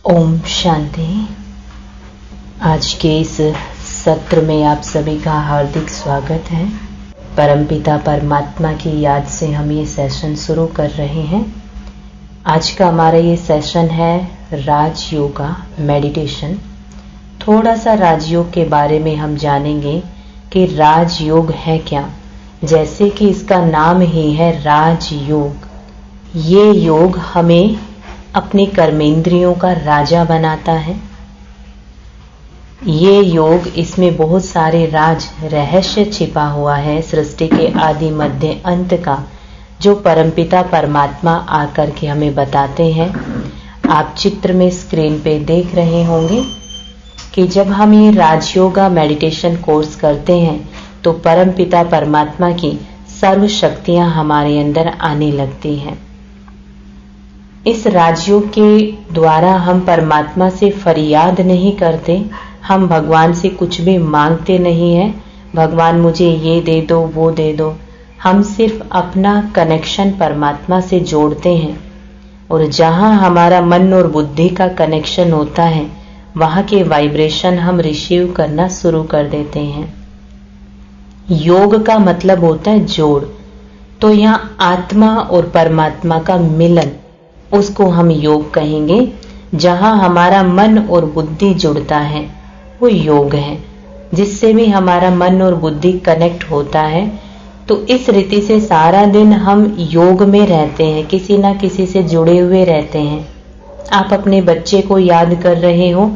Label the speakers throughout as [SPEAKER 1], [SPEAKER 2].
[SPEAKER 1] ओम शांति। आज के इस सत्र में आप सभी का हार्दिक स्वागत है। परमपिता परमात्मा की याद से हम ये सेशन शुरू कर रहे हैं। आज का हमारा ये सेशन है राज योगा मेडिटेशन। थोड़ा सा राजयोग के बारे में हम जानेंगे कि राजयोग है क्या। जैसे कि इसका नाम ही है राजयोग। ये योग हमें अपने कर्मेंद्रियों का राजा बनाता है। ये योग, इसमें बहुत सारे राज रहस्य छिपा हुआ है सृष्टि के आदि मध्य अंत का, जो परमपिता परमात्मा आकर के हमें बताते हैं। आप चित्र में स्क्रीन पे देख रहे होंगे कि जब हम ये राजयोगा मेडिटेशन कोर्स करते हैं तो परमपिता परमात्मा की सर्व शक्तियां हमारे अंदर आने लगती हैं। इस राजयोग के द्वारा हम परमात्मा से फरियाद नहीं करते, हम भगवान से कुछ भी मांगते नहीं है, भगवान मुझे ये दे दो वो दे दो। हम सिर्फ अपना कनेक्शन परमात्मा से जोड़ते हैं और जहां हमारा मन और बुद्धि का कनेक्शन होता है वहां के वाइब्रेशन हम रिसीव करना शुरू कर देते हैं। योग का मतलब होता है जोड़। तो यहाँ आत्मा और परमात्मा का मिलन, उसको हम योग कहेंगे। जहां हमारा मन और बुद्धि जुड़ता है वो योग है, जिससे भी हमारा मन और बुद्धि कनेक्ट होता है। तो इस रीति से सारा दिन हम योग में रहते हैं, किसी ना किसी से जुड़े हुए रहते हैं। आप अपने बच्चे को याद कर रहे हो,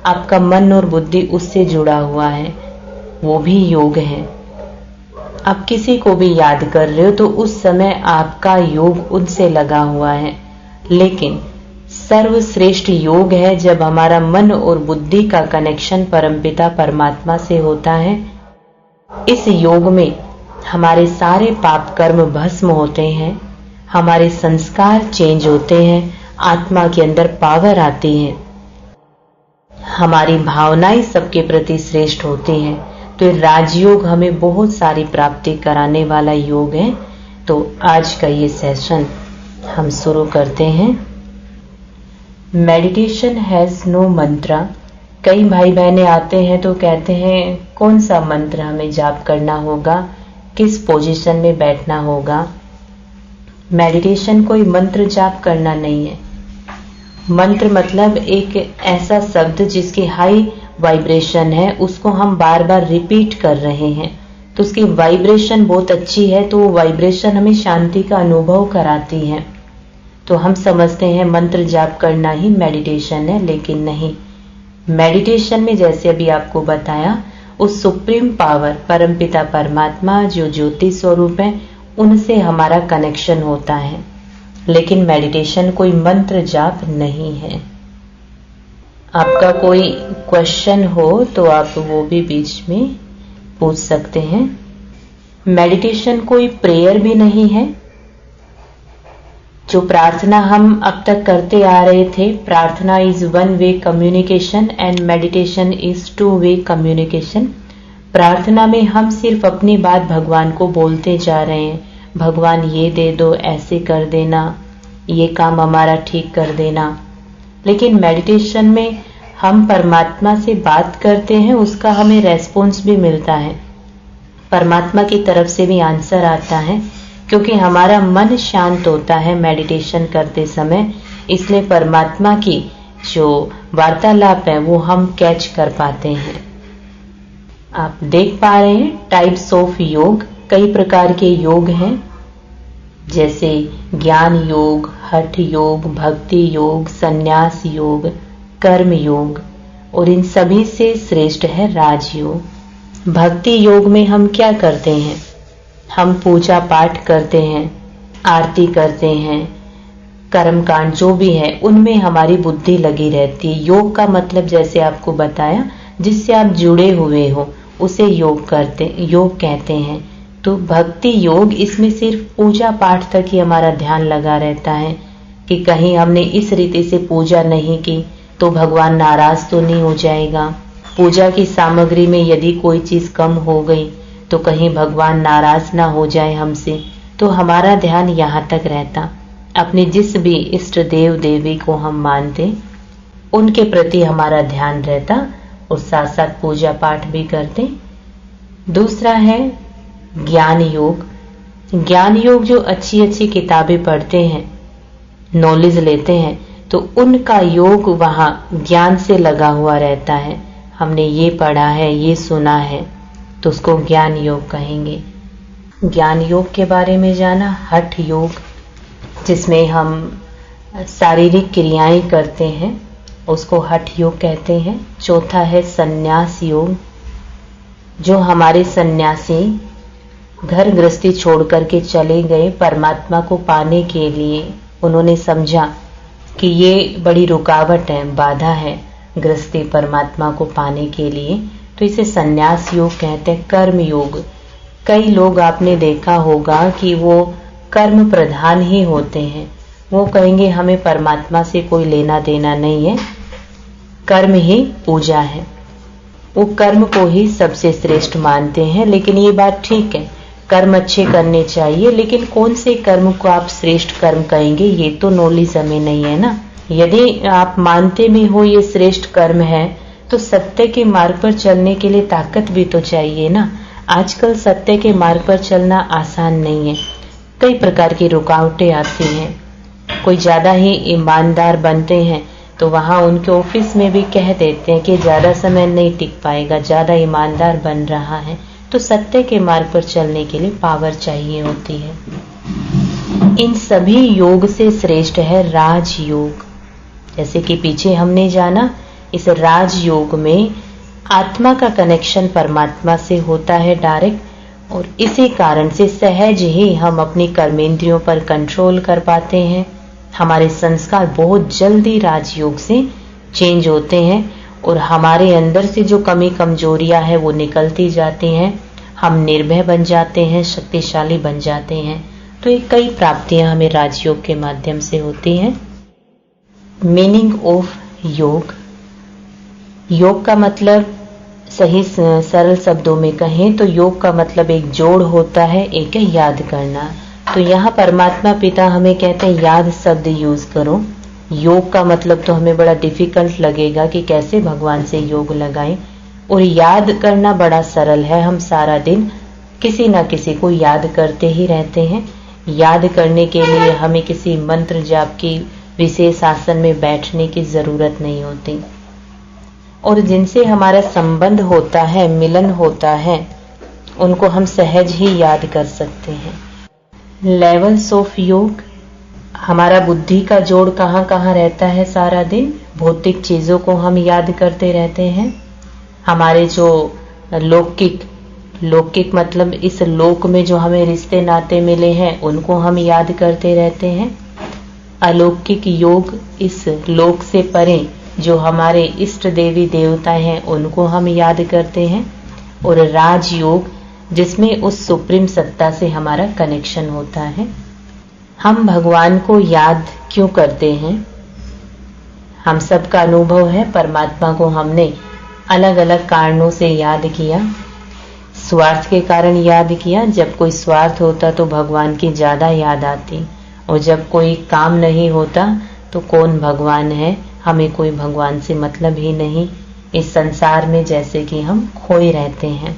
[SPEAKER 1] आपका मन और बुद्धि उससे जुड़ा हुआ है, वो भी योग है। आप किसी को भी याद कर रहे हो तो उस समय आपका योग उनसे लगा हुआ है। लेकिन सर्वश्रेष्ठ योग है जब हमारा मन और बुद्धि का कनेक्शन परमपिता परमात्मा से होता है। इस योग में हमारे सारे पाप कर्म भस्म होते हैं, हमारे संस्कार चेंज होते हैं, आत्मा के अंदर पावर आती है, हमारी भावनाएं सबके प्रति श्रेष्ठ होती हैं। तो राजयोग हमें बहुत सारी प्राप्ति कराने वाला योग है। तो आज का ये सेशन हम शुरू करते हैं। मेडिटेशन हैज नो मंत्रा। कई भाई बहनें आते हैं तो कहते हैं कौन सा मंत्र हमें जाप करना होगा, किस पोजीशन में बैठना होगा। मेडिटेशन कोई मंत्र जाप करना नहीं है। मंत्र मतलब एक ऐसा शब्द जिसकी हाई वाइब्रेशन है, उसको हम बार बार रिपीट कर रहे हैं तो उसकी वाइब्रेशन बहुत अच्छी है, तो वो वाइब्रेशन हमें शांति का अनुभव कराती है। तो हम समझते हैं मंत्र जाप करना ही मेडिटेशन है, लेकिन नहीं। मेडिटेशन में जैसे अभी आपको बताया, उस सुप्रीम पावर परमपिता परमात्मा जो ज्योति स्वरूप है, उनसे हमारा कनेक्शन होता है। लेकिन मेडिटेशन कोई मंत्र जाप नहीं है। आपका कोई क्वेश्चन हो तो आप वो भी बीच में पूछ सकते हैं। मेडिटेशन कोई प्रेयर भी नहीं है। जो प्रार्थना हम अब तक करते आ रहे थे, प्रार्थना is one way communication and meditation is two way communication. प्रार्थना में हम सिर्फ अपनी बात भगवान को बोलते जा रहे हैं, भगवान ये दे दो, ऐसे कर देना, ये काम हमारा ठीक कर देना। लेकिन मेडिटेशन में हम परमात्मा से बात करते हैं, उसका हमें रेस्पॉन्स भी मिलता है, परमात्मा की तरफ से भी आंसर आता है, क्योंकि हमारा मन शांत होता है मेडिटेशन करते समय। इसलिए परमात्मा की जो वार्तालाप है वो हम कैच कर पाते हैं। आप देख पा रहे हैं टाइप्स ऑफ योग, कई प्रकार के योग हैं, जैसे ज्ञान योग, हठ योग, भक्ति योग, संन्यास योग, कर्म योग, और इन सभी से श्रेष्ठ है राजयोग। भक्ति योग में हम क्या करते हैं? हम पूजा पाठ करते हैं, आरती करते हैं, कर्म कांड जो भी है उनमें हमारी बुद्धि लगी रहती है। योग का मतलब जैसे आपको बताया, जिससे आप जुड़े हुए हो उसे योग कहते हैं। तो भक्ति योग, इसमें सिर्फ पूजा पाठ तक ही हमारा ध्यान लगा रहता है कि कहीं हमने इस रीति से पूजा नहीं की तो भगवान नाराज तो नहीं हो जाएगा। पूजा की सामग्री में यदि कोई चीज कम हो गई तो कहीं भगवान नाराज ना हो जाए हमसे। तो हमारा ध्यान यहाँ तक रहता। अपने जिस भी इष्ट देव देवी को हम मानते, उनके प्रति हमारा ध्यान रहता और साथ साथ पूजा पाठ भी करते। दूसरा है ज्ञान योग। ज्ञान योग जो अच्छी अच्छी किताबें पढ़ते हैं, नॉलेज लेते हैं, तो उनका योग वहां ज्ञान से लगा हुआ रहता है। हमने ये पढ़ा है, ये सुना है, तो उसको ज्ञान योग कहेंगे। ज्ञान योग के बारे में जाना। हठ योग, जिसमें हम शारीरिक क्रियाएं करते हैं, उसको हठ योग कहते हैं। चौथा है संन्यास योग, जो हमारे सन्यासी घर गृहस्थी छोड़ करके चले गए परमात्मा को पाने के लिए। उन्होंने समझा कि ये बड़ी रुकावट है, बाधा है गृहस्थी परमात्मा को पाने के लिए, तो इसे संन्यास योग कहते हैं। कर्म योग, कई लोग आपने देखा होगा कि वो कर्म प्रधान ही होते हैं। वो कहेंगे हमें परमात्मा से कोई लेना देना नहीं है, कर्म ही पूजा है। वो कर्म को ही सबसे श्रेष्ठ मानते हैं। लेकिन ये बात ठीक है, कर्म अच्छे करने चाहिए, लेकिन कौन से कर्म को आप श्रेष्ठ कर्म कहेंगे, ये तो नॉलेज हमें नहीं है ना। यदि आप मानते भी हो ये श्रेष्ठ कर्म है, तो सत्य के मार्ग पर चलने के लिए ताकत भी तो चाहिए ना। आजकल सत्य के मार्ग पर चलना आसान नहीं है, कई प्रकार की रुकावटें आती हैं। कोई ज्यादा ही ईमानदार बनते हैं तो वहां उनके ऑफिस में भी कह देते हैं कि ज्यादा समय नहीं टिक पाएगा, ज्यादा ईमानदार बन रहा है। तो सत्य के मार्ग पर चलने के लिए पावर चाहिए होती है। इन सभी योग से श्रेष्ठ है राज योग। जैसे कि पीछे हमने जाना, इस राज योग में आत्मा का कनेक्शन परमात्मा से होता है डायरेक्ट, और इसी कारण से सहज ही हम अपनी कर्मेंद्रियों पर कंट्रोल कर पाते हैं। हमारे संस्कार बहुत जल्दी राजयोग से चेंज होते हैं और हमारे अंदर से जो कमी कमजोरियां हैं वो निकलती जाती हैं। हम निर्भय बन जाते हैं, शक्तिशाली बन जाते हैं। तो ये कई प्राप्तियां हमें राजयोग के माध्यम से होती हैं। मीनिंग ऑफ योग। योग का मतलब सही सरल शब्दों में कहें तो योग का मतलब एक जोड़ होता है, एक है याद करना। तो यहाँ परमात्मा पिता हमें कहते हैं याद शब्द यूज करो। योग का मतलब तो हमें बड़ा डिफिकल्ट लगेगा कि कैसे भगवान से योग लगाएं, और याद करना बड़ा सरल है। हम सारा दिन किसी ना किसी को याद करते ही रहते हैं। याद करने के लिए हमें किसी मंत्र जाप की विशेष आसन में बैठने की जरूरत नहीं होती, और जिनसे हमारा संबंध होता है, मिलन होता है, उनको हम सहज ही याद कर सकते हैं। लेवल्स ऑफ योग। हमारा बुद्धि का जोड़ कहाँ कहाँ रहता है सारा दिन, भौतिक चीजों को हम याद करते रहते हैं। हमारे जो लौकिक मतलब इस लोक में जो हमें रिश्ते नाते मिले हैं उनको हम याद करते रहते हैं। अलौकिक योग, इस लोक से परे जो हमारे इष्ट देवी देवता हैं उनको हम याद करते हैं। और राजयोग, जिसमें उस सुप्रीम सत्ता से हमारा कनेक्शन होता है। हम भगवान को याद क्यों करते हैं? हम सबका अनुभव है, परमात्मा को हमने अलग अलग कारणों से याद किया। स्वार्थ के कारण याद किया, जब कोई स्वार्थ होता तो भगवान की ज्यादा याद आती, और जब कोई काम नहीं होता तो कौन भगवान है, हमें कोई भगवान से मतलब ही नहीं। इस संसार में जैसे कि हम खोए रहते हैं,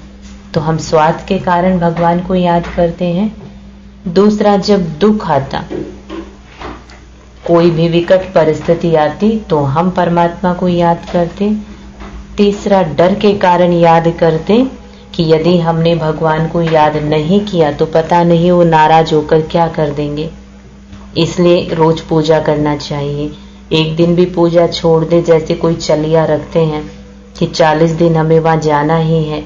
[SPEAKER 1] तो हम स्वार्थ के कारण भगवान को याद करते हैं। दूसरा, जब दुख आता, कोई भी विकट परिस्थिति आती तो हम परमात्मा को याद करते। तीसरा, डर के कारण याद करते कि यदि हमने भगवान को याद नहीं किया तो पता नहीं वो नाराज होकर क्या कर देंगे। इसलिए रोज पूजा करना चाहिए। एक दिन भी पूजा छोड़ दे, जैसे कोई चलिया रखते हैं कि 40 दिन हमें वहां जाना ही है,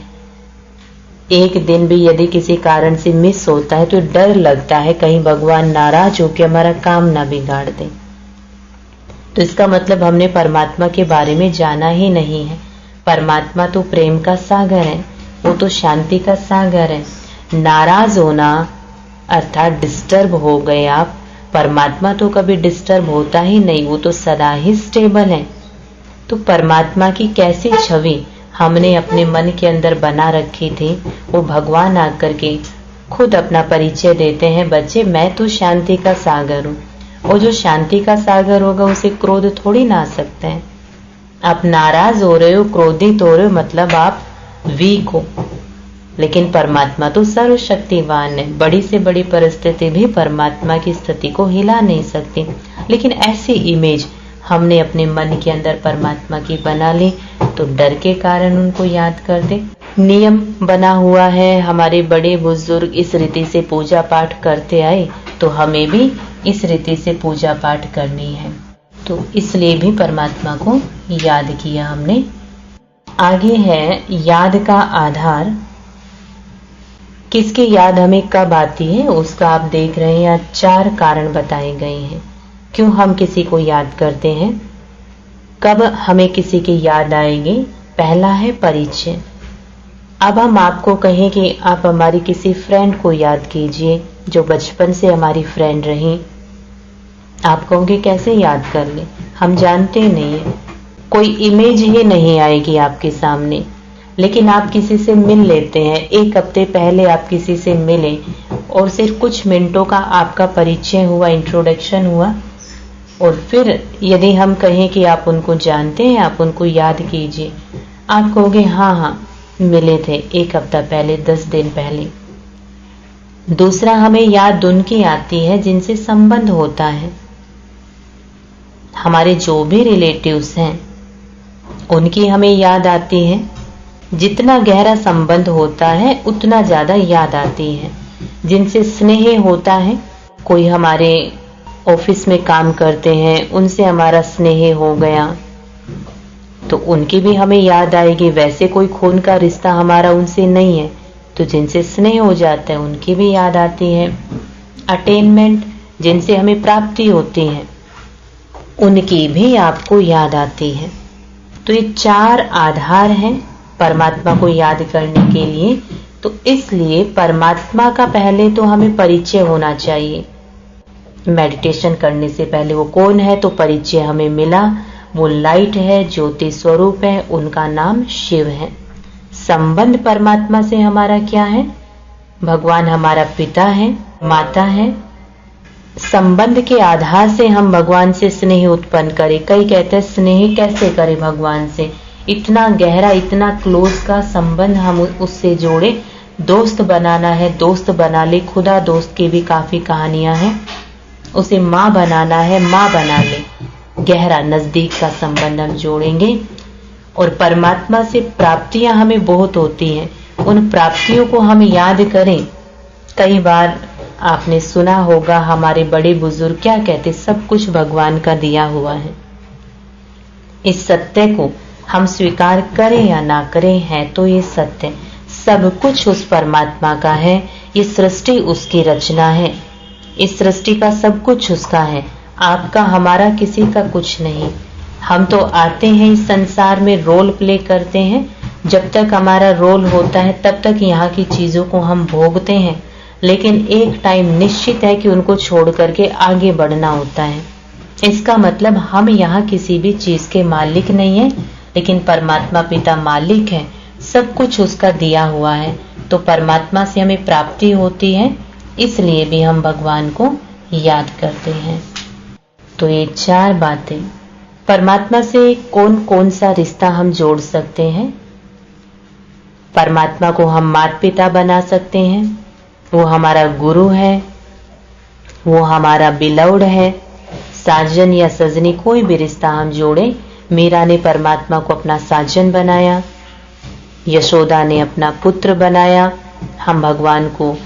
[SPEAKER 1] एक दिन भी यदि किसी कारण से मिस होता है तो डर लगता है कहीं भगवान नाराज होकर हमारा काम ना बिगाड़ दे। तो इसका मतलब हमने परमात्मा के बारे में जाना ही नहीं है। परमात्मा तो प्रेम का सागर है, वो तो शांति का सागर है। नाराज होना अर्थात डिस्टर्ब हो गए आप, परमात्मा तो कभी डिस्टर्ब होता ही नहीं, वो तो सदा ही स्टेबल है। तो परमात्मा की कैसी छवि हमने अपने मन के अंदर बना रखी थी, वो भगवान आकर के खुद अपना परिचय देते हैं, बच्चे मैं तो शांति का सागर हूँ। और जो शांति का सागर होगा उसे क्रोध थोड़ी ना आ सकता है। आप नाराज हो रहे हो, क्रोधित हो रहे हो, मतलब आप वीक हो। लेकिन परमात्मा तो सर्वशक्तिवान है। बड़ी से बड़ी परिस्थिति भी परमात्मा की स्थिति को हिला नहीं सकती। लेकिन ऐसी इमेज हमने अपने मन के अंदर परमात्मा की बना ली, तो डर के कारण उनको याद कर दे। नियम बना हुआ है, हमारे बड़े बुजुर्ग इस रीति से पूजा पाठ करते आए, तो हमें भी इस रीति से पूजा पाठ करनी है। तो इसलिए भी परमात्मा को याद किया हमने। आगे है याद का आधार। किसकी याद हमें कब आती है, उसका आप देख रहे हैं यहाँ 4 कारण बताए गए हैं। क्यों हम किसी को याद करते हैं, कब हमें किसी की याद आएगी। पहला है परिचय। अब हम आपको कहें कि आप हमारी किसी फ्रेंड को याद कीजिए जो बचपन से हमारी फ्रेंड रही। आप कहोगे कैसे याद कर ले, हम जानते नहीं है, कोई इमेज ही नहीं आएगी आपके सामने। लेकिन आप किसी से मिल लेते हैं, 1 हफ्ते पहले आप किसी से मिले और सिर्फ कुछ मिनटों का आपका परिचय हुआ, इंट्रोडक्शन हुआ, और फिर यदि हम कहें कि आप उनको जानते हैं, आप उनको याद कीजिए, आप कहोगे हाँ मिले थे 1 हफ्ता पहले, 10 दिन पहले। दूसरा, हमें याद उनकी आती है जिनसे संबंध होता है। हमारे जो भी रिलेटिव्स हैं उनकी हमें याद आती है। जितना गहरा संबंध होता है उतना ज्यादा याद आती है। जिनसे स्नेह होता है, कोई हमारे ऑफिस में काम करते हैं, उनसे हमारा स्नेह हो गया तो उनकी भी हमें याद आएगी। वैसे कोई खून का रिश्ता हमारा उनसे नहीं है, तो जिनसे स्नेह हो जाता है उनकी भी याद आती है। अटेनमेंट, जिनसे हमें प्राप्ति होती है, उनकी भी आपको याद आती है। तो ये 4 आधार हैं परमात्मा को याद करने के लिए। तो इसलिए परमात्मा का पहले तो हमें परिचय होना चाहिए। मेडिटेशन करने से पहले वो कौन है, तो परिचय हमें मिला। वो लाइट है, ज्योति स्वरूप है, उनका नाम शिव है। संबंध परमात्मा से हमारा क्या है, भगवान हमारा पिता है, माता है। संबंध के आधार से हम भगवान से स्नेह उत्पन्न करें। कई कहते हैं स्नेह कैसे करें भगवान से, इतना गहरा, इतना क्लोज का संबंध हम उससे जोड़े। दोस्त बनाना है, दोस्त बना ले। खुदा दोस्त की भी काफी कहानियां हैं। उसे माँ बनाना है, माँ बना ले। गहरा नजदीक का संबंध हम जोड़ेंगे। और परमात्मा से प्राप्तियां हमें बहुत होती हैं, उन प्राप्तियों को हम याद करें। कई बार आपने सुना होगा हमारे बड़े बुजुर्ग क्या कहते, सब कुछ भगवान का दिया हुआ है। इस सत्य को हम स्वीकार करें या ना करें, है तो ये सत्य, सब कुछ उस परमात्मा का है। ये सृष्टि उसकी रचना है, इस सृष्टि का सब कुछ उसका है। आपका, हमारा, किसी का कुछ नहीं। हम तो आते हैं इस संसार में, रोल प्ले करते हैं। जब तक हमारा रोल होता है तब तक यहाँ की चीजों को हम भोगते हैं। लेकिन एक टाइम निश्चित है कि उनको छोड़ करके आगे बढ़ना होता है। इसका मतलब हम यहाँ किसी भी चीज के मालिक नहीं है, लेकिन परमात्मा पिता मालिक है। सब कुछ उसका दिया हुआ है। तो परमात्मा से हमें प्राप्ति होती है, इसलिए भी हम भगवान को याद करते हैं। तो ये 4 बातें, परमात्मा से कौन कौन सा रिश्ता हम जोड़ सकते हैं। परमात्मा को हम माता पिता बना सकते हैं, वो हमारा गुरु है, वो हमारा बिलव्ड है। साजन या सजनी, कोई भी रिश्ता हम जोड़े। मीरा ने परमात्मा को अपना साजन बनाया, यशोदा ने अपना पुत्र बनाया। हम भगवान को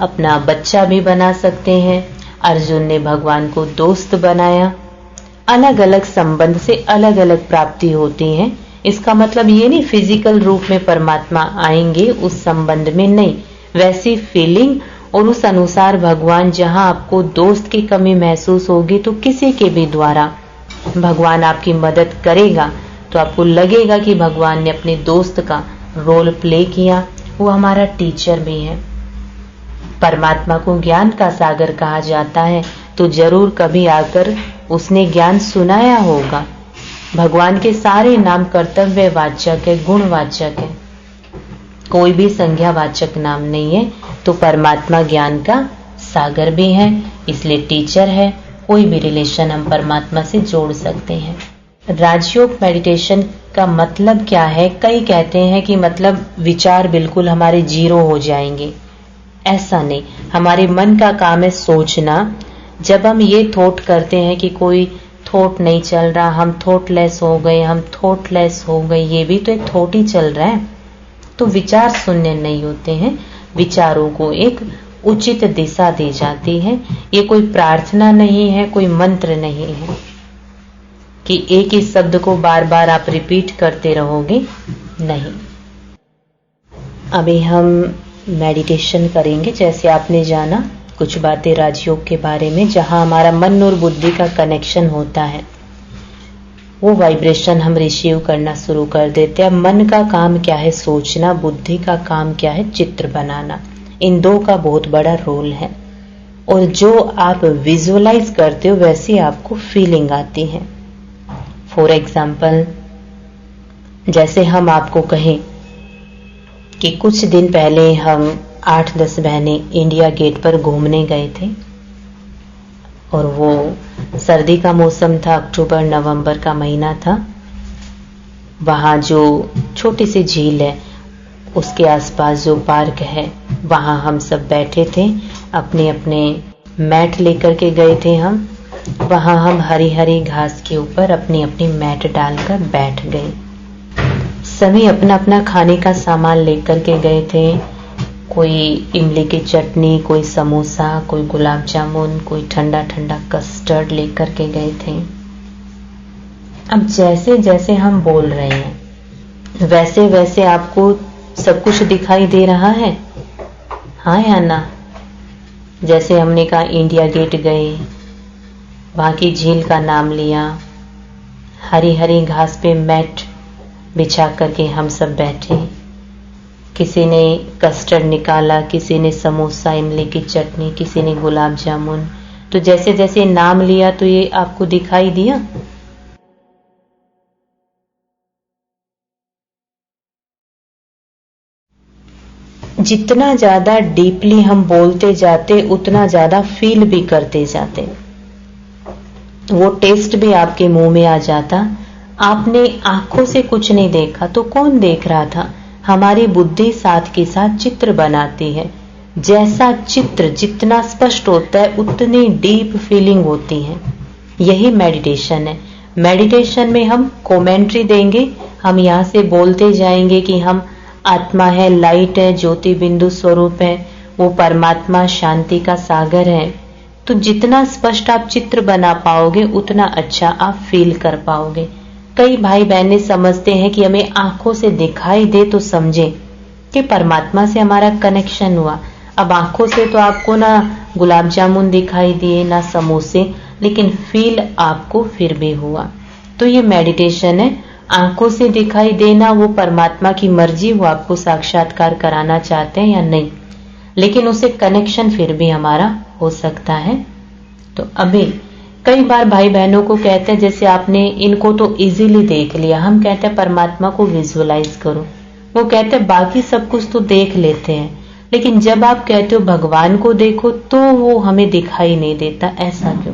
[SPEAKER 1] अपना बच्चा भी बना सकते हैं। अर्जुन ने भगवान को दोस्त बनाया। अलग अलग संबंध से अलग अलग प्राप्ति होती है। इसका मतलब ये नहीं फिजिकल रूप में परमात्मा आएंगे उस संबंध में, नहीं। वैसी फीलिंग और उस अनुसार भगवान, जहां आपको दोस्त की कमी महसूस होगी तो किसी के भी द्वारा भगवान आपकी मदद करेगा, तो आपको लगेगा कि भगवान ने अपने दोस्त का रोल प्ले किया। वो हमारा टीचर भी है। परमात्मा को ज्ञान का सागर कहा जाता है, तो जरूर कभी आकर उसने ज्ञान सुनाया होगा। भगवान के सारे नाम कर्तव्य वाचक है, गुणवाचक है, कोई भी संज्ञावाचक नाम नहीं है। तो परमात्मा ज्ञान का सागर भी है, इसलिए टीचर है। कोई भी रिलेशन हम परमात्मा से जोड़ सकते हैं। राजयोग मेडिटेशन का मतलब क्या है? कई कहते हैं कि मतलब विचार बिल्कुल हमारे जीरो हो जाएंगे। ऐसा नहीं, हमारे मन का काम है सोचना। जब हम ये थॉट करते हैं कि कोई थॉट नहीं चल रहा, हम थॉटलेस हो गए, हम थॉटलेस हो गए, ये भी तो एक थॉट ही चल रहा है। तो विचार शून्य नहीं होते हैं, विचारों को एक उचित दिशा दी जाती है। ये कोई प्रार्थना नहीं है, कोई मंत्र नहीं है कि एक ही शब्द को बार बार आप रिपीट करते रहोगे, नहीं। अभी हम मेडिटेशन करेंगे। जैसे आपने जाना कुछ बातें राजयोग के बारे में, जहां हमारा मन और बुद्धि का कनेक्शन होता है, वो वाइब्रेशन हम रिसीव करना शुरू कर देते हैं। मन का काम क्या है? सोचना। बुद्धि का काम क्या है? चित्र बनाना। इन दो का बहुत बड़ा रोल है। और जो आप विजुअलाइज करते हो वैसी आपको फीलिंग आती है। फॉर एग्जाम्पल, जैसे हम आपको कहें कि कुछ दिन पहले हम 8-10 बहनें इंडिया गेट पर घूमने गए थे, और वो सर्दी का मौसम था, अक्टूबर नवंबर का महीना था। वहां जो छोटी सी झील है, उसके आसपास जो पार्क है, वहां हम सब बैठे थे। अपने अपने मैट लेकर के गए थे हम। वहां हम हरी हरी घास के ऊपर अपनी अपनी मैट डालकर बैठ गए। सभी अपना अपना खाने का सामान लेकर के गए थे। कोई इमली की चटनी, कोई समोसा, कोई गुलाब जामुन, कोई ठंडा ठंडा कस्टर्ड लेकर के गए थे। अब जैसे जैसे हम बोल रहे हैं वैसे वैसे आपको सब कुछ दिखाई दे रहा है, हाँ या ना? जैसे हमने कहा इंडिया गेट गए, वहां की झील का नाम लिया, हरी हरी घास पे मैट बिछा करके हम सब बैठे। किसी ने कस्टर्ड निकाला, किसी ने समोसा, इमली की चटनी, किसी ने गुलाब जामुन। तो जैसे जैसे नाम लिया तो ये आपको दिखाई दिया। जितना ज्यादा डीपली हम बोलते जाते उतना ज्यादा फील भी करते जाते, वो टेस्ट भी आपके मुंह में आ जाता। आपने आंखों से कुछ नहीं देखा तो कौन देख रहा था? हमारी बुद्धि साथ के साथ चित्र बनाती है। जैसा चित्र जितना स्पष्ट होता है उतनी डीप फीलिंग होती है। यही मेडिटेशन है। मेडिटेशन में हम कमेंट्री देंगे, हम यहाँ से बोलते जाएंगे कि हम आत्मा है, लाइट है, ज्योति बिंदु स्वरूप है, वो परमात्मा शांति का सागर है। तो जितना स्पष्ट आप चित्र बना पाओगे उतना अच्छा आप फील कर पाओगे। कई भाई बहनें समझते हैं कि हमें आंखों से दिखाई दे तो समझे कि परमात्मा से हमारा कनेक्शन हुआ। अब आंखों से तो आपको ना गुलाब जामुन दिखाई दिए ना समोसे, लेकिन फील आपको फिर भी हुआ। तो ये मेडिटेशन है। आंखों से दिखाई देना वो परमात्मा की मर्जी, वो आपको साक्षात्कार कराना चाहते हैं या नहीं, लेकिन उससे कनेक्शन फिर भी हमारा हो सकता है। तो अभी कई बार भाई बहनों को कहते हैं, जैसे आपने इनको तो इजीली देख लिया, हम कहते हैं परमात्मा को विजुअलाइज करो। वो कहते हैं बाकी सब कुछ तो देख लेते हैं, लेकिन जब आप कहते हो भगवान को देखो तो वो हमें दिखाई नहीं देता। ऐसा क्यों?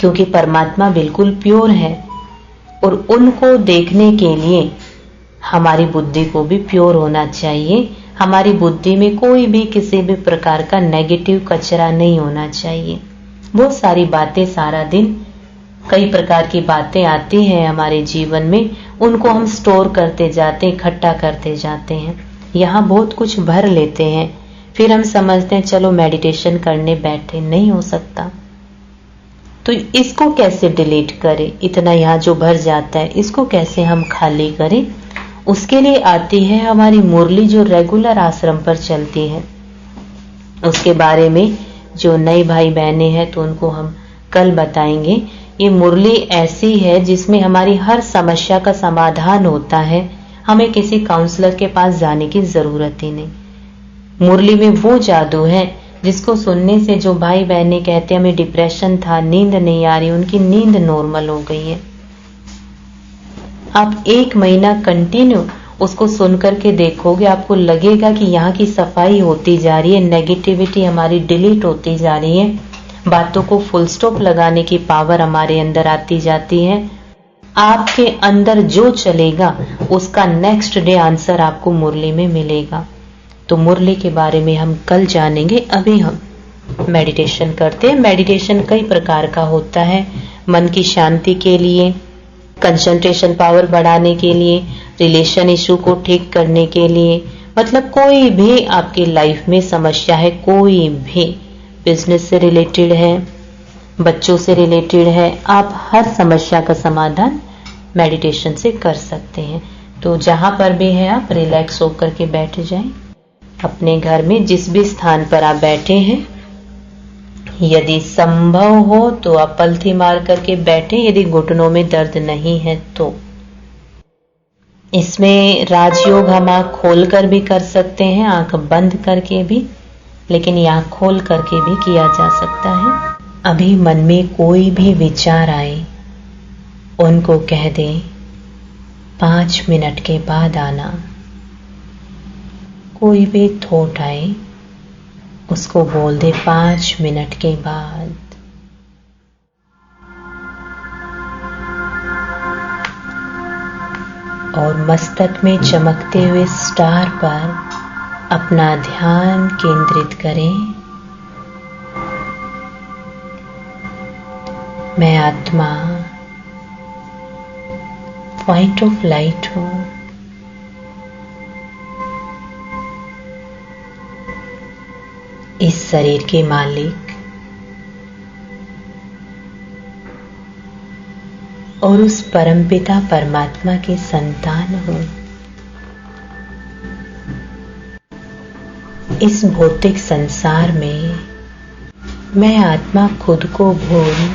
[SPEAKER 1] क्योंकि परमात्मा बिल्कुल प्योर है, और उनको देखने के लिए हमारी बुद्धि को भी प्योर होना चाहिए। हमारी बुद्धि में कोई भी किसी भी प्रकार का नेगेटिव कचरा नहीं होना चाहिए। बहुत सारी बातें, सारा दिन कई प्रकार की बातें आती हैं हमारे जीवन में, उनको हम स्टोर करते जाते हैं, इकट्ठा करते जाते हैं, यहाँ बहुत कुछ भर लेते हैं। फिर हम समझते हैं चलो मेडिटेशन करने बैठे, नहीं हो सकता। तो इसको कैसे डिलीट करें? इतना यहाँ जो भर जाता है इसको कैसे हम खाली करें? उसके लिए आती है हमारी मुरली, जो रेगुलर आश्रम पर चलती है। उसके बारे में जो नए भाई बहने हैं तो उनको हम कल बताएंगे। ये मुरली ऐसी है जिसमें हमारी हर समस्या का समाधान होता है। हमें किसी काउंसलर के पास जाने की जरूरत ही नहीं। मुरली में वो जादू है जिसको सुनने से जो भाई बहने कहते हैं हमें डिप्रेशन था, नींद नहीं आ रही, उनकी नींद नॉर्मल हो गई है। आप 1 महीना कंटिन्यू उसको सुन करके देखोगे, आपको लगेगा कि यहाँ की सफाई होती जा रही है, नेगेटिविटी हमारी डिलीट होती जा रही है, बातों को फुल स्टॉप लगाने की पावर हमारे अंदर आती जाती है। आपके अंदर जो चलेगा उसका नेक्स्ट डे आंसर आपको मुरली में मिलेगा। तो मुरली के बारे में हम कल जानेंगे। अभी हम मेडिटेशन करते हैं। मेडिटेशन कई प्रकार का होता है, मन की शांति के लिए, कंसंट्रेशन पावर बढ़ाने के लिए, रिलेशन इशू को ठीक करने के लिए, मतलब कोई भी आपकी लाइफ में समस्या है, कोई भी बिजनेस से रिलेटेड है, बच्चों से रिलेटेड है, आप हर समस्या का समाधान मेडिटेशन से कर सकते हैं। तो जहां पर भी है आप रिलैक्स होकर के बैठ जाएं। अपने घर में जिस भी स्थान पर आप बैठे हैं, यदि संभव हो तो आप पलथी मार करके बैठे, यदि घुटनों में दर्द नहीं है तो। इसमें राजयोग हम आंख खोल कर भी कर सकते हैं, आंख बंद करके भी, लेकिन ये आंख खोल करके भी किया जा सकता है। अभी मन में कोई भी विचार आए, उनको कह दें 5 मिनट के बाद आना। कोई भी थॉट आए, उसको बोल दे 5 मिनट के बाद। और मस्तक में चमकते हुए स्टार पर अपना ध्यान केंद्रित करें। मैं आत्मा पॉइंट ऑफ लाइट हूं। इस शरीर के मालिक और उस परमपिता परमात्मा की संतान हूं। इस भौतिक संसार में मैं आत्मा खुद को भूल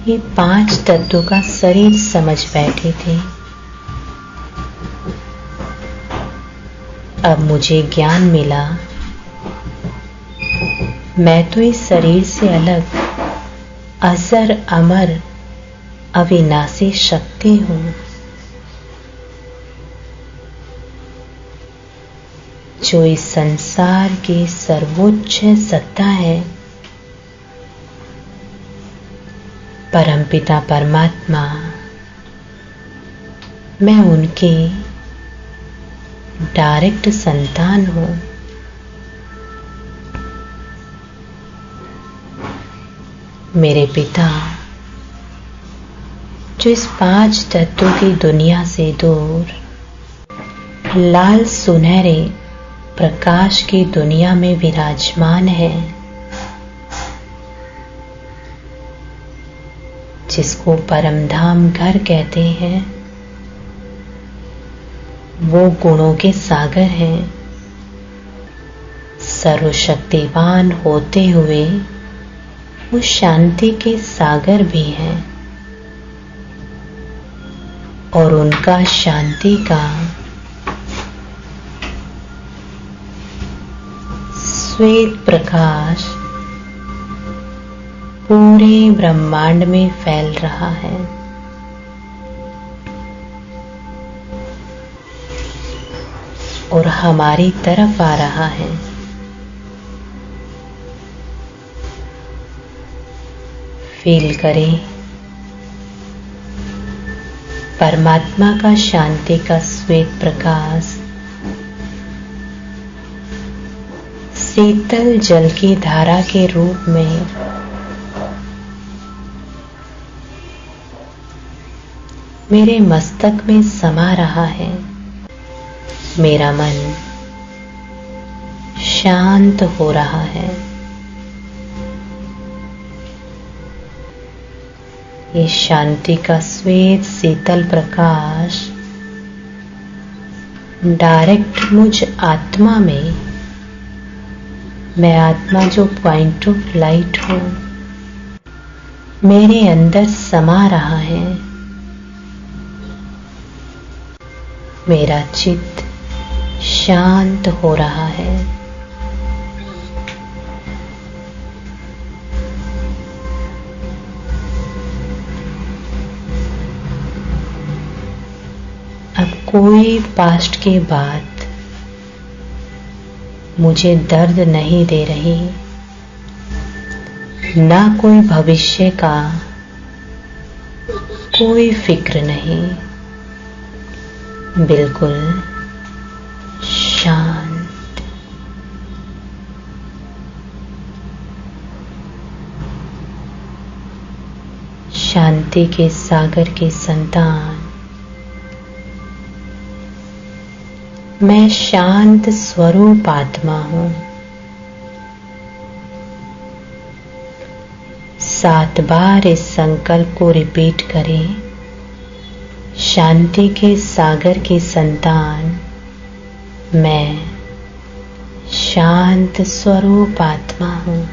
[SPEAKER 1] ये 5 तत्वों का शरीर समझ बैठी थी। अब मुझे ज्ञान मिला, मैं तो इस शरीर से अलग अजर अमर अविनाशी शक्ति हूं। जो इस संसार की सर्वोच्च सत्ता है। परमपिता परमात्मा, मैं उनकी डायरेक्ट संतान हूं। मेरे पिता जो इस 5 तत्वों की दुनिया से दूर लाल सुनहरे प्रकाश की दुनिया में विराजमान है, जिसको परमधाम घर कहते हैं, वो गुणों के सागर हैं। सर्वशक्तिवान होते हुए वो शांति के सागर भी हैं। और उनका शांति का श्वेत प्रकाश पूरे ब्रह्मांड में फैल रहा है। और हमारी तरफ आ रहा है। फील करें परमात्मा का शांति का श्वेत प्रकाश शीतल जल की धारा के रूप में मेरे मस्तक में समा रहा है। मेरा मन शांत हो रहा है। ये शांति का श्वेत शीतल प्रकाश डायरेक्ट मुझ आत्मा में, मैं आत्मा जो पॉइंट ऑफ लाइट हूं, मेरे अंदर समा रहा है। मेरा चित्त शांत हो रहा है। अब कोई पास्ट की बात मुझे दर्द नहीं दे रही, ना कोई भविष्य का कोई फिक्र नहीं, बिल्कुल शांत। शांति के सागर की संतान, मैं शांत स्वरूप आत्मा हूं। 7 बार इस संकल्प को रिपीट करें। शांति के सागर की संतान, मैं शांत स्वरूप आत्मा हूं।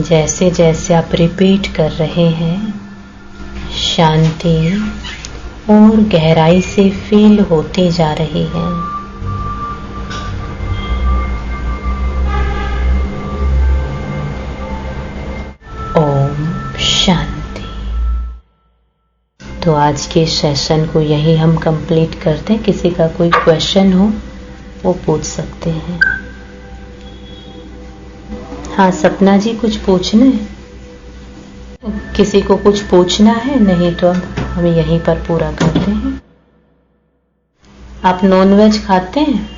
[SPEAKER 1] जैसे जैसे आप रिपीट कर रहे हैं, शांति और गहराई से फील होती जा रही है। ओम शांति। तो आज के सेशन को यही हम कंप्लीट करते हैं। किसी का कोई क्वेश्चन हो वो पूछ सकते हैं। हाँ सपना जी, कुछ पूछना है? किसी को कुछ पूछना है? नहीं तो अब हम यहीं पर पूरा करते हैं। आप नॉनवेज खाते हैं?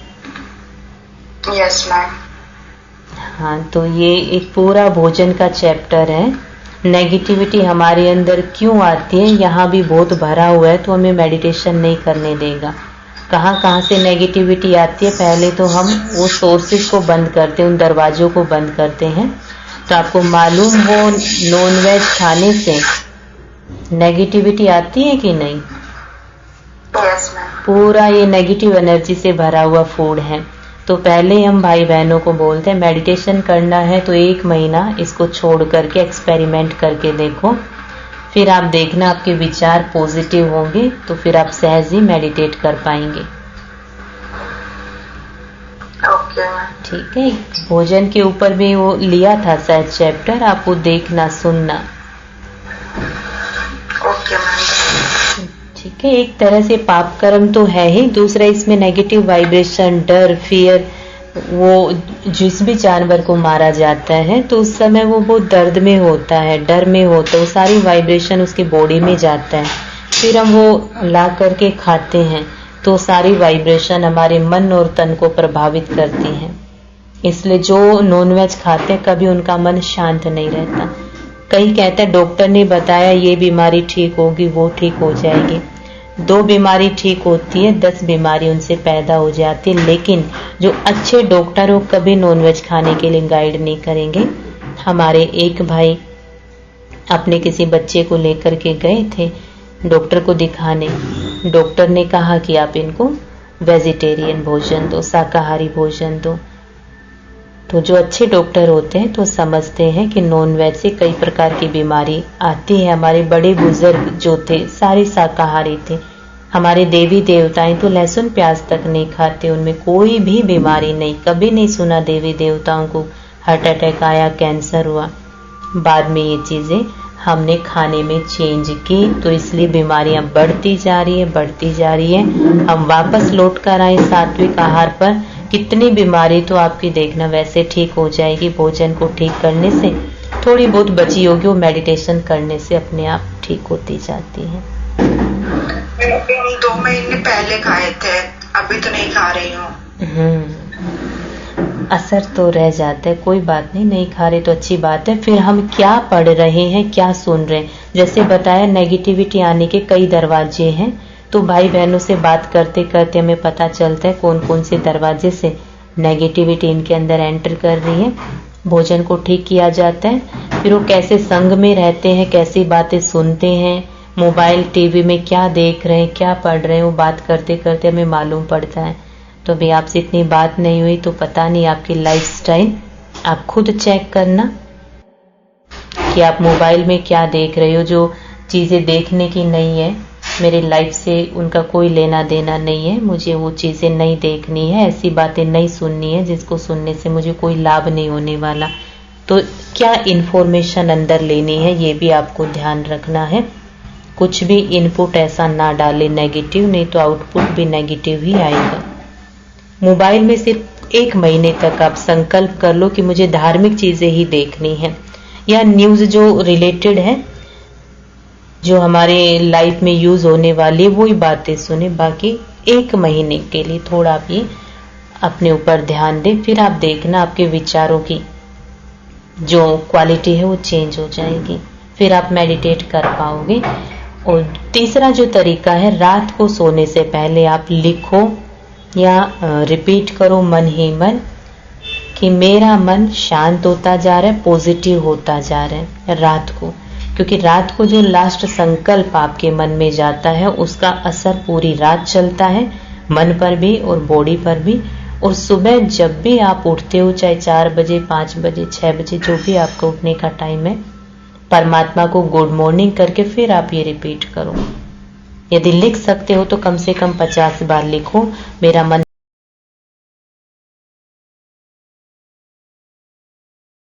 [SPEAKER 2] Yes ma'am.
[SPEAKER 1] हाँ, तो ये एक पूरा भोजन का चैप्टर है। नेगेटिविटी हमारे अंदर क्यों आती है, यहाँ भी बहुत भरा हुआ है, तो हमें मेडिटेशन नहीं करने देगा। कहाँ कहाँ से नेगेटिविटी आती है, पहले तो हम वो सोर्सेस को बंद करते हैं, उन दरवाजों को बंद करते हैं। तो आपको मालूम हो नॉनवेज खाने से नेगेटिविटी आती है कि नहीं?
[SPEAKER 2] Yes ma'am.
[SPEAKER 1] पूरा ये नेगेटिव एनर्जी से भरा हुआ फूड है। तो पहले हम भाई बहनों को बोलते हैं मेडिटेशन करना है तो 1 महीना इसको छोड़ करके एक्सपेरिमेंट करके देखो, फिर आप देखना आपके विचार पॉजिटिव होंगे तो फिर आप सहज ही मेडिटेट कर पाएंगे।
[SPEAKER 2] Okay ma'am.
[SPEAKER 1] ठीक है। भोजन के ऊपर भी वो लिया था शायद चैप्टर, आप वो देखना सुनना।
[SPEAKER 2] Okay ma'am.
[SPEAKER 1] ठीक है। एक तरह से पाप कर्म तो है ही, दूसरा इसमें नेगेटिव वाइब्रेशन, डर, फियर, वो जिस भी जानवर को मारा जाता है तो उस समय वो बहुत दर्द में होता है, डर में होता है, वो सारी वाइब्रेशन उसकी बॉडी में जाता है। फिर हम वो ला करके खाते हैं तो सारी वाइब्रेशन हमारे मन और तन को प्रभावित करती है। इसलिए जो नॉनवेज खाते हैं कभी उनका मन शांत नहीं रहता। कई कहते हैं डॉक्टर ने बताया ये बीमारी ठीक होगी, वो ठीक हो जाएगी। 2 बीमारी ठीक होती है, 10 बीमारी उनसे पैदा हो जाती है। लेकिन जो अच्छे डॉक्टर हो कभी नॉनवेज खाने के लिए गाइड नहीं करेंगे। हमारे एक भाई अपने किसी बच्चे को लेकर के गए थे डॉक्टर को दिखाने। डॉक्टर ने कहा कि आप इनको वेजिटेरियन भोजन दो, शाकाहारी भोजन दो। तो जो अच्छे डॉक्टर होते हैं तो समझते हैं कि नॉनवेज से कई प्रकार की बीमारी आती है। हमारे बड़े बुजुर्ग जो थे सारे शाकाहारी थे। हमारे देवी देवताएं तो लहसुन प्याज तक नहीं खाते, उनमें कोई भी बीमारी नहीं। कभी नहीं सुना देवी देवताओं को हार्ट अटैक आया, कैंसर हुआ। बाद में ये चीजें हमने खाने में चेंज की तो इसलिए बीमारियां बढ़ती जा रही है। हम वापस लौट कर आए सात्विक आहार पर। कितनी बीमारी तो आपकी देखना वैसे ठीक हो जाएगी भोजन को ठीक करने से। थोड़ी बहुत बची होगी वो मेडिटेशन करने से अपने आप ठीक होती जाती है।
[SPEAKER 2] 2 महीने पहले खाए थे, अभी तो नहीं खा रही हूँ।
[SPEAKER 1] असर तो रह जाता है, कोई बात नहीं, नहीं खा रहे तो अच्छी बात है। फिर हम क्या पढ़ रहे हैं, क्या सुन रहे हैं? जैसे बताया नेगेटिविटी आने के कई दरवाजे हैं, तो भाई बहनों से बात करते करते हमें पता चलता है कौन कौन से दरवाजे से नेगेटिविटी इनके अंदर एंटर कर रही है। भोजन को ठीक किया जाता है। फिर वो कैसे संग में रहते हैं, कैसी बातें सुनते हैं, मोबाइल टीवी में क्या देख रहे हैं, क्या पढ़ रहे हैं, वो बात करते करते हमें मालूम पड़ता है। तो अभी आपसे इतनी बात नहीं हुई तो पता नहीं आपकी लाइफस्टाइल आप खुद चेक करना कि आप मोबाइल में क्या देख रहे हो। जो चीजें देखने की नहीं है, मेरे लाइफ से उनका कोई लेना देना नहीं है, मुझे वो चीजें नहीं देखनी है, ऐसी बातें नहीं सुननी है जिसको सुनने से मुझे कोई लाभ नहीं होने वाला। तो क्या इन्फॉर्मेशन अंदर लेनी है ये भी आपको ध्यान रखना है। कुछ भी इनपुट ऐसा ना डाले नेगेटिव, नहीं तो आउटपुट भी नेगेटिव ही आएगा। मोबाइल में सिर्फ 1 महीने तक आप संकल्प कर लो कि मुझे धार्मिक चीजें ही देखनी है, या न्यूज जो रिलेटेड है, जो हमारे लाइफ में यूज होने वाली वही बातें सुने। बाकी 1 महीने के लिए थोड़ा आप ये अपने ऊपर ध्यान दें, फिर आप देखना आपके विचारों की जो क्वालिटी है वो चेंज हो जाएगी, फिर आप मेडिटेट कर पाओगे। और तीसरा जो तरीका है, रात को सोने से पहले आप लिखो या रिपीट करो मन ही मन कि मेरा मन शांत होता जा रहा है, पॉजिटिव होता जा रहा है रात को, क्योंकि रात को जो लास्ट संकल्प आपके मन में जाता है उसका असर पूरी रात चलता है, मन पर भी और बॉडी पर भी। और सुबह जब भी आप उठते हो, चाहे 4 बजे, 5 बजे, 6 बजे, जो भी आपका उठने का टाइम है, परमात्मा को गुड मॉर्निंग करके फिर आप ये रिपीट करो। यदि लिख सकते हो तो कम से कम 50 बार लिखो, मेरा मन